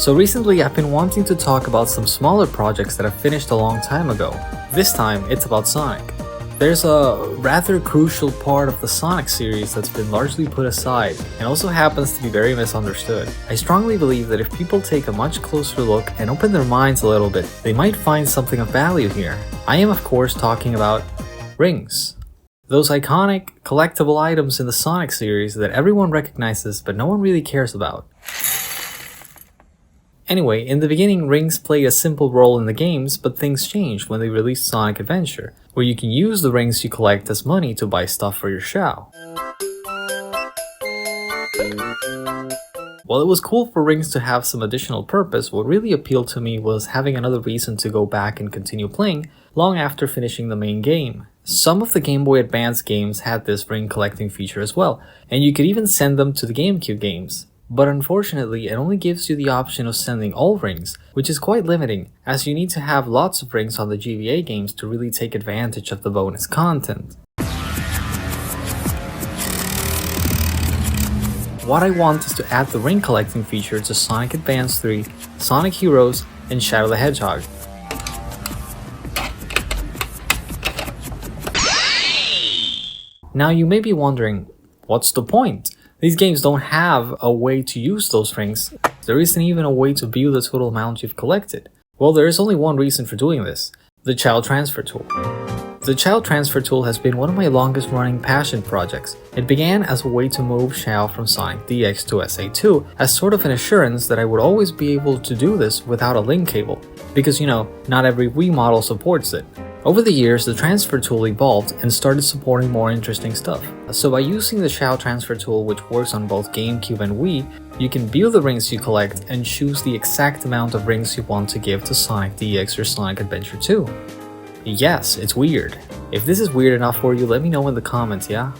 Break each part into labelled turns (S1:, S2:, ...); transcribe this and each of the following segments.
S1: So recently I've been wanting to talk about some smaller projects that I finished a long time ago. This time it's about Sonic. There's a rather crucial part of the Sonic series that's been largely put aside and also happens to be very misunderstood. I strongly believe that if people take a much closer look and open their minds a little bit, they might find something of value here. I am of course talking about rings. Those iconic, collectible items in the Sonic series that everyone recognizes but no one really cares about. Anyway, in the beginning, rings played a simple role in the games, but things changed when they released Sonic Adventure, where you can use the rings you collect as money to buy stuff for your Shao. While it was cool for rings to have some additional purpose, what really appealed to me was having another reason to go back and continue playing long after finishing the main game. Some of the Game Boy Advance games had this ring collecting feature as well, and you could even send them to the GameCube games. But unfortunately, it only gives you the option of sending all rings, which is quite limiting, as you need to have lots of rings on the GBA games to really take advantage of the bonus content. What I want is to add the ring collecting feature to Sonic Advance 3, Sonic Heroes, and Shadow the Hedgehog. Now you may be wondering, what's the point? These games don't have a way to use those rings. There isn't even a way to view the total amount you've collected. Well, there is only one reason for doing this: the Child Transfer Tool. The Child Transfer Tool has been one of my longest running passion projects. It began as a way to move Shao from Sonic DX to SA2 as sort of an assurance that I would always be able to do this without a link cable, because not every Wii model supports it. Over the years, the transfer tool evolved and started supporting more interesting stuff. So by using the Shao Transfer Tool, which works on both GameCube and Wii, you can view the rings you collect and choose the exact amount of rings you want to give to Sonic DX or Sonic Adventure 2. Yes, it's weird. If this is weird enough for you, let me know in the comments, yeah?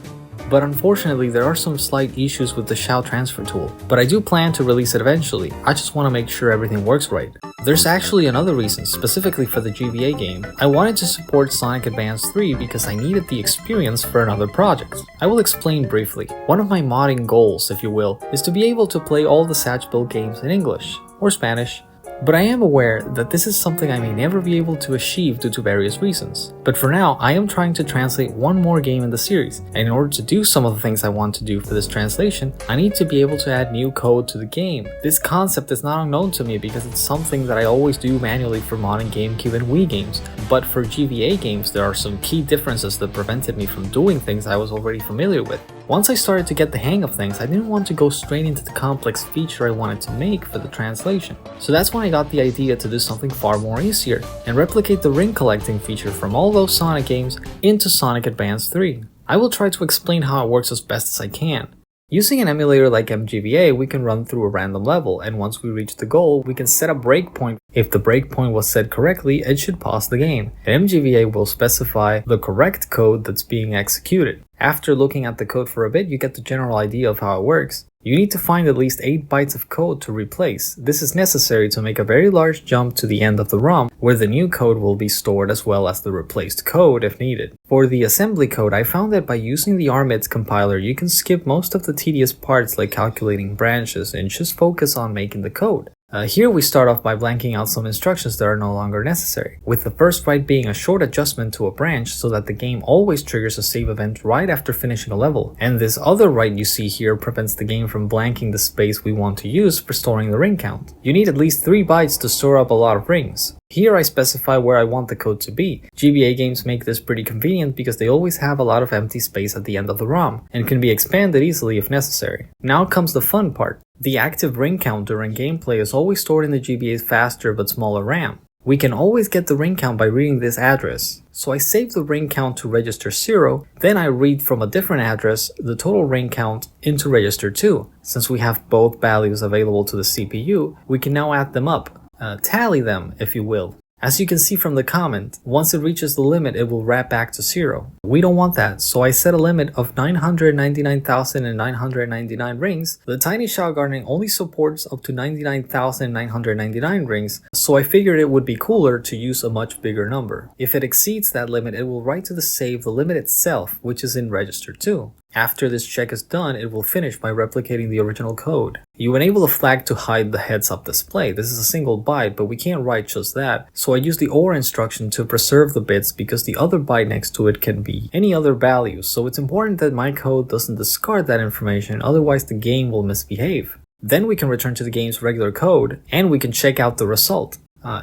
S1: But unfortunately, there are some slight issues with the Shao Transfer Tool, but I do plan to release it eventually. I just want to make sure everything works right. There's actually another reason, specifically for the GBA game. I wanted to support Sonic Advance 3 because I needed the experience for another project. I will explain briefly. One of my modding goals, if you will, is to be able to play all the Satchel games in English, or Spanish. But I am aware that this is something I may never be able to achieve due to various reasons. But for now, I am trying to translate one more game in the series, and in order to do some of the things I want to do for this translation, I need to be able to add new code to the game. This concept is not unknown to me because it's something that I always do manually for modern GameCube and Wii games, but for GBA games there are some key differences that prevented me from doing things I was already familiar with. Once I started to get the hang of things, I didn't want to go straight into the complex feature I wanted to make for the translation. So that's when I got the idea to do something far more easier and replicate the ring collecting feature from all those Sonic games into Sonic Advance 3. I will try to explain how it works as best as I can. Using an emulator like MGVA, we can run through a random level, and once we reach the goal, we can set a breakpoint. If the breakpoint was set correctly, it should pause the game, and MGVA will specify the correct code that's being executed. After looking at the code for a bit, you get the general idea of how it works. You need to find at least 8 bytes of code to replace. This is necessary to make a very large jump to the end of the ROM, where the new code will be stored as well as the replaced code if needed. For the assembly code, I found that by using the RMIDS compiler, you can skip most of the tedious parts like calculating branches and just focus on making the code. Here we start off by blanking out some instructions that are no longer necessary, with the first write being a short adjustment to a branch so that the game always triggers a save event right after finishing a level, and this other write you see here prevents the game from blanking the space we want to use for storing the ring count. You need at least 3 bytes to store up a lot of rings. Here I specify where I want the code to be. GBA games make this pretty convenient because they always have a lot of empty space at the end of the ROM, and can be expanded easily if necessary. Now comes the fun part. The active ring count during gameplay is always stored in the GBA's faster but smaller RAM. We can always get the ring count by reading this address. So I save the ring count to register 0, then I read from a different address the total ring count into register 2. Since we have both values available to the CPU, we can now add them up. Tally them, if you will. As you can see from the comment, once it reaches the limit, it will wrap back to 0. We don't want that, so I set a limit of 999,999 rings. The Tiny Shao Garden only supports up to 99,999 rings, so I figured it would be cooler to use a much bigger number. If it exceeds that limit, it will write to the save the limit itself, which is in register 2. After this check is done, it will finish by replicating the original code. You enable the flag to hide the heads-up display. This is a single byte, but we can't write just that, so I use the OR instruction to preserve the bits because the other byte next to it can be any other value, so it's important that my code doesn't discard that information, otherwise the game will misbehave. Then we can return to the game's regular code, and we can check out the result.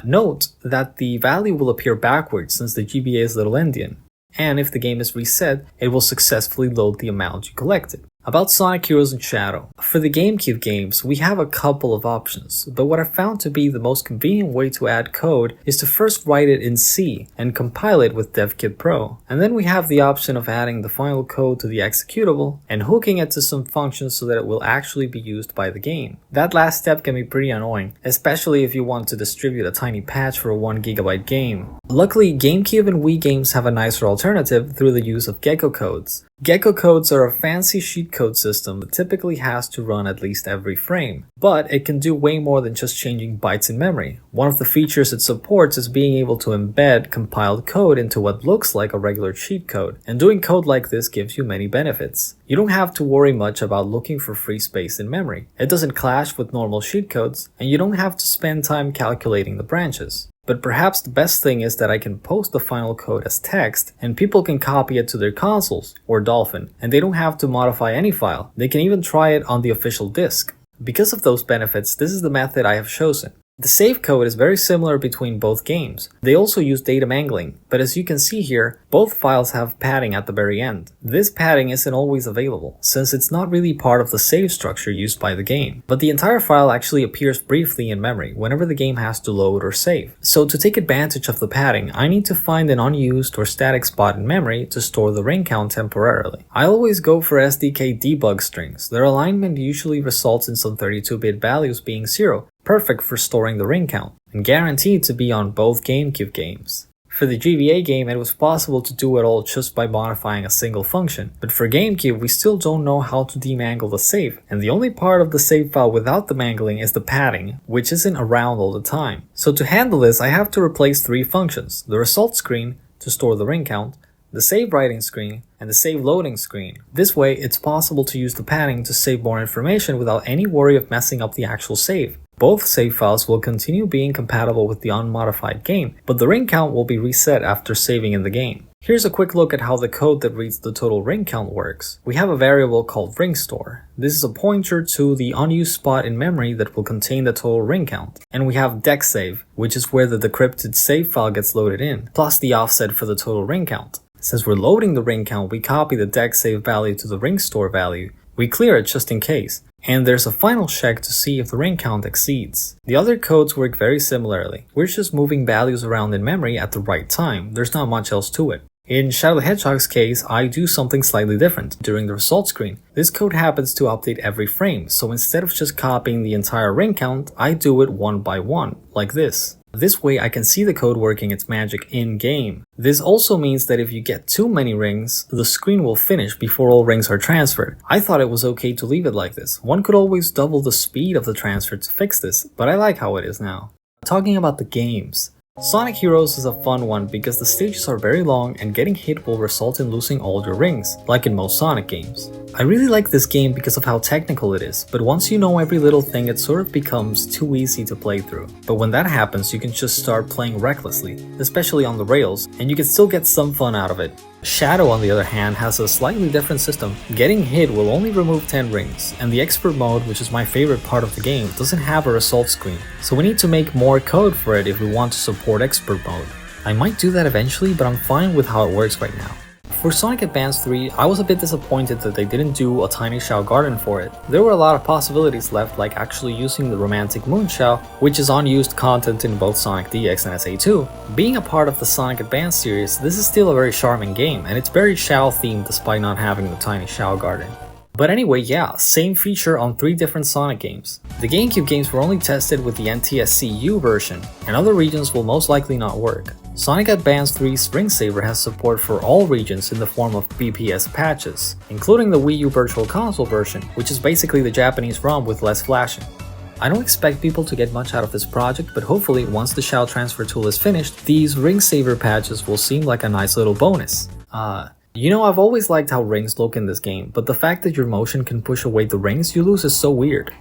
S1: Note that the value will appear backwards since the GBA is little endian. And if the game is reset, it will successfully load the amount you collected. About Sonic Heroes and Shadow. For the GameCube games, we have a couple of options, but what I found to be the most convenient way to add code is to first write it in C and compile it with DevKit Pro. And then we have the option of adding the final code to the executable and hooking it to some functions so that it will actually be used by the game. That last step can be pretty annoying, especially if you want to distribute a tiny patch for a 1 GB game. Luckily, GameCube and Wii games have a nicer alternative through the use of Gecko codes. Gecko codes are a fancy sheet code system that typically has to run at least every frame, but it can do way more than just changing bytes in memory. One of the features it supports is being able to embed compiled code into what looks like a regular cheat code, and doing code like this gives you many benefits. You don't have to worry much about looking for free space in memory. It doesn't clash with normal cheat codes, and you don't have to spend time calculating the branches. But perhaps the best thing is that I can post the final code as text and people can copy it to their consoles or Dolphin, and they don't have to modify any file. They can even try it on the official disk. Because of those benefits, this is the method I have chosen. The save code is very similar between both games. They also use data mangling, but as you can see here, both files have padding at the very end. This padding isn't always available, since it's not really part of the save structure used by the game. But the entire file actually appears briefly in memory whenever the game has to load or save. So to take advantage of the padding, I need to find an unused or static spot in memory to store the ring count temporarily. I always go for SDK debug strings. Their alignment usually results in some 32-bit values being 0, perfect for storing the ring count, and guaranteed to be on both GameCube games. For the GBA game, it was possible to do it all just by modifying a single function, but for GameCube we still don't know how to demangle the save, and the only part of the save file without the mangling is the padding, which isn't around all the time. So to handle this, I have to replace 3 functions: the result screen to store the ring count, the save writing screen, and the save loading screen. This way, it's possible to use the padding to save more information without any worry of messing up the actual save. Both save files will continue being compatible with the unmodified game, but the ring count will be reset after saving in the game. Here's a quick look at how the code that reads the total ring count works. We have a variable called ringStore. This is a pointer to the unused spot in memory that will contain the total ring count. And we have DecSave, which is where the decrypted save file gets loaded in, plus the offset for the total ring count. Since we're loading the ring count, we copy the DecSave value to the ringStore value. We clear it just in case. And there's a final check to see if the ring count exceeds. The other codes work very similarly. We're just moving values around in memory at the right time. There's not much else to it. In Shadow the Hedgehog's case, I do something slightly different. During the result screen, this code happens to update every frame, so instead of just copying the entire ring count, I do it one by one, like this. This way I can see the code working its magic in-game. This also means that if you get too many rings, the screen will finish before all rings are transferred. I thought it was okay to leave it like this. One could always double the speed of the transfer to fix this, but I like how it is now. Talking about the games. Sonic Heroes is a fun one because the stages are very long and getting hit will result in losing all your rings, like in most Sonic games. I really like this game because of how technical it is, but once you know every little thing it sort of becomes too easy to play through. But when that happens, you can just start playing recklessly, especially on the rails, and you can still get some fun out of it. Shadow, on the other hand, has a slightly different system. Getting hit will only remove 10 rings, and the expert mode, which is my favorite part of the game, doesn't have a result screen. So we need to make more code for it if we want to support expert mode. I might do that eventually, but I'm fine with how it works right now. For Sonic Advance 3, I was a bit disappointed that they didn't do a Tiny Shao Garden for it. There were a lot of possibilities left, like actually using the Romantic Moon Shao, which is unused content in both Sonic DX and SA2. Being a part of the Sonic Advance series, this is still a very charming game, and it's very Shao themed despite not having the Tiny Shao Garden. But anyway, yeah, same feature on 3 different Sonic games. The GameCube games were only tested with the NTSC-U version, and other regions will most likely not work. Sonic Advance 3's Ring Saver has support for all regions in the form of BPS patches, including the Wii U Virtual Console version, which is basically the Japanese ROM with less flashing. I don't expect people to get much out of this project, but hopefully once the Shao transfer tool is finished, these Ring Saver patches will seem like a nice little bonus. You know, I've always liked how rings look in this game, but the fact that your motion can push away the rings you lose is so weird.